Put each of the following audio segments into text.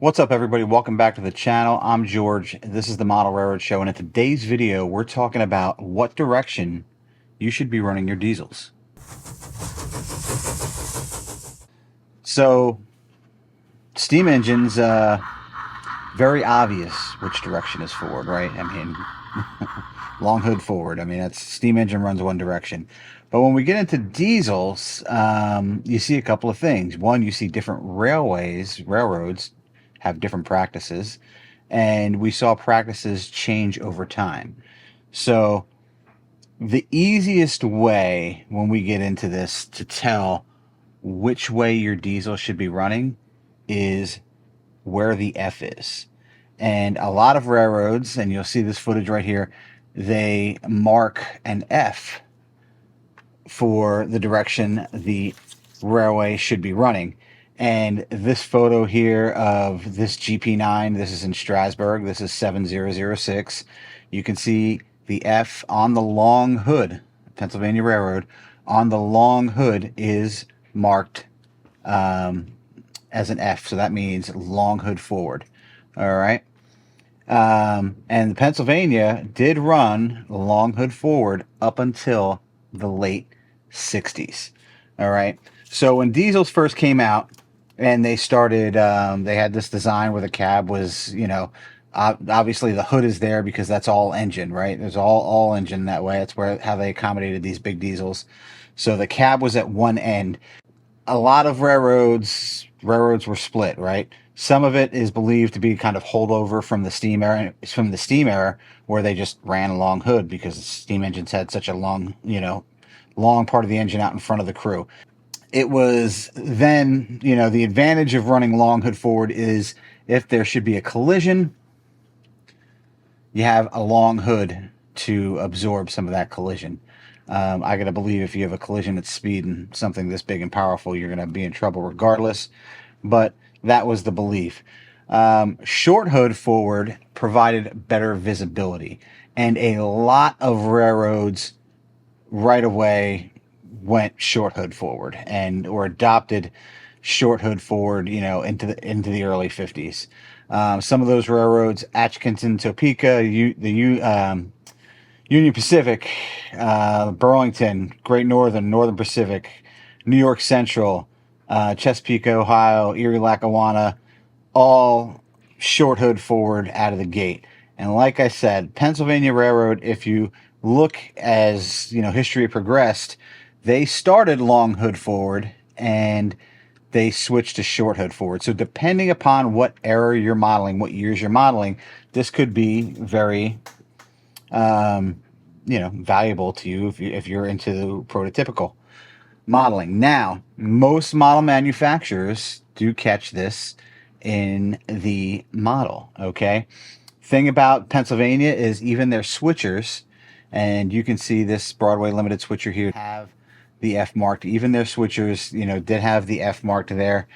What's up, everybody? Welcome back to the channel. I'm George. This is the Model Railroad Show, and in today's video, we're talking about what direction you should be running your diesels. So, steam engines, very obvious which direction is forward, right? I mean, long hood forward. I mean, that's steam engine runs one direction. But when we get into diesels, you see a couple of things. One, you see different railroads have different practices, and we saw practices change over time. So the easiest way when we get into this to tell which way your diesel should be running is where the F is. And a lot of railroads, and you'll see this footage right here, they mark an F for the direction the railway should be running. And this photo here of this GP9, this is in Strasburg, this is 7006. You can see the F on the long hood, Pennsylvania Railroad, on the long hood is marked as an F. So that means long hood forward. All right. And Pennsylvania did run long hood forward up until the late 60s. All right. So when diesels first came out and they started, they had this design where the cab was, obviously the hood is there because that's all engine, right? There's all engine that way. That's how they accommodated these big diesels. So the cab was at one end. A lot of railroads were split, right? Some of it is believed to be kind of holdover from the steam era, where they just ran a long hood because steam engines had such a long part of the engine out in front of the crew. It was then, the advantage of running long hood forward is if there should be a collision, you have a long hood to absorb some of that collision. I gotta believe if you have a collision at speed and something this big and powerful, you're gonna be in trouble regardless. But that was the belief. Short hood forward provided better visibility, and a lot of railroads right away went short hood forward or adopted short hood forward, into the early 50s. Some of those railroads, Atchison, Topeka, Union Pacific, Burlington, Great Northern, Northern Pacific, New York Central, Chesapeake, Ohio, Erie, Lackawanna, all short hood forward out of the gate. And like I said, Pennsylvania Railroad, if you look as history progressed, they started long hood forward and they switched to short hood forward. So depending upon what era you're modeling, what years you're modeling, this could be very valuable to you if you're into prototypical modeling. Now, most model manufacturers do catch this in the model, okay? Thing about Pennsylvania is even their switchers, and you can see this Broadway Limited switcher here, have the F marked. Even their switchers, did have the F marked there.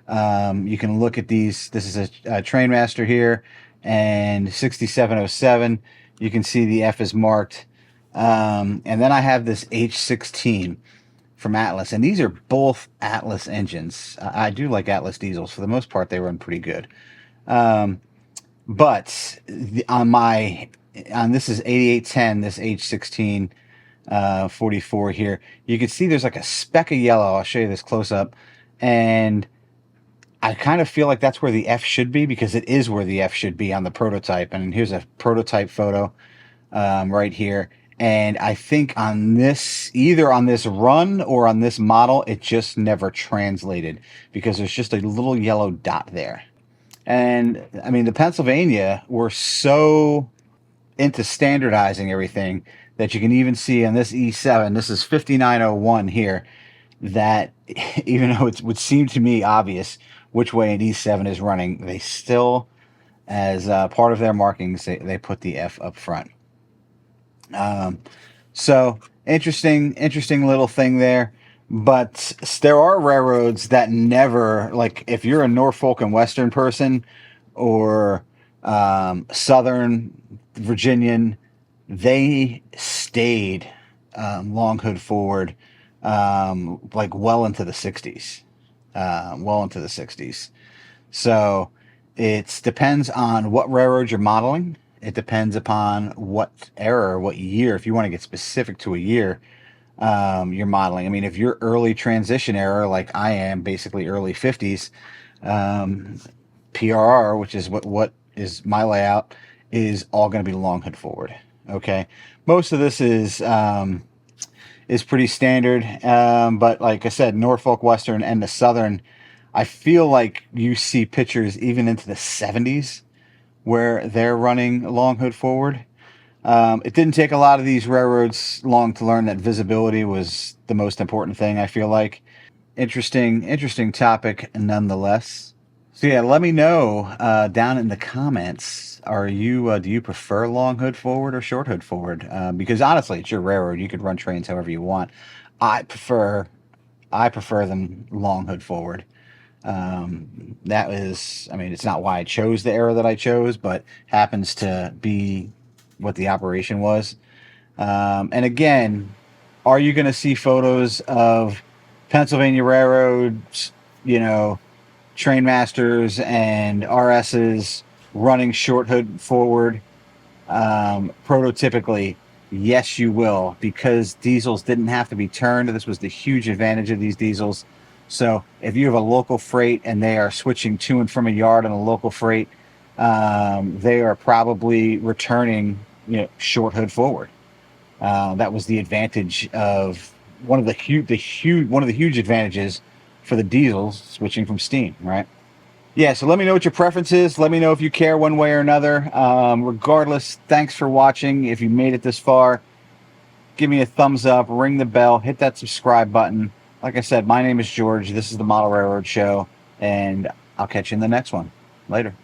You can look at these. This is a Trainmaster here, and 6707. You can see the F is marked. And then I have this H16 from Atlas, and these are both Atlas engines. I do like Atlas diesels. For the most part, they run pretty good. But on this is 8810, this H16 44 here, you can see there's like a speck of yellow. I'll show you this close up, and I kind of feel like that's where the F should be, because it is where the F should be on the prototype. And here's a prototype photo right here. And I think on this, either on this run or on this model, it just never translated because there's just a little yellow dot there. And I mean, the Pennsylvania were so into standardizing everything that you can even see on this E7, this is 5901 here, that even though it would seem to me obvious which way an E7 is running, they still, as part of their markings, they put the F up front. So interesting little thing there. But there are railroads that never, like if you're a Norfolk and Western person or Southern Virginian, they stayed long hood forward like well into the 60s. So It depends on what railroad you're modeling. It depends upon what era or what year. If you want to get specific to a year, you're modeling. I mean, if you're early transition era, like I am, basically early 50s, um, PRR, which is what is my layout, is all going to be long hood forward. Okay, most of this is pretty standard, but like I said, Norfolk Western and the Southern, I feel like you see pictures even into the 70s where they're running long hood forward. It didn't take a lot of these railroads long to learn that visibility was the most important thing, I feel like. Interesting topic nonetheless. So yeah, let me know down in the comments. Do you prefer long hood forward or short hood forward? Because honestly, it's your railroad. You could run trains however you want. I prefer I prefer them long hood forward. That is, I mean, it's not why I chose the era that I chose, but happens to be what the operation was. And again, are you going to see photos of Pennsylvania railroads, you know, train masters and RSs running short hood forward? Prototypically, yes, you will, because diesels didn't have to be turned. This was the huge advantage of these diesels. So if you have a local freight and they are switching to and from a yard on a local freight, they are probably returning, short hood forward. That was the advantage of one of the huge advantages for the diesels switching from steam, right? Yeah, so let me know what your preference is. Let me know if you care one way or another. Regardless, thanks for watching. If you made it this far, give me a thumbs up, ring the bell, hit that subscribe button. Like I said, my name is George. This is the Model Railroad Show, and I'll catch you in the next one. Later.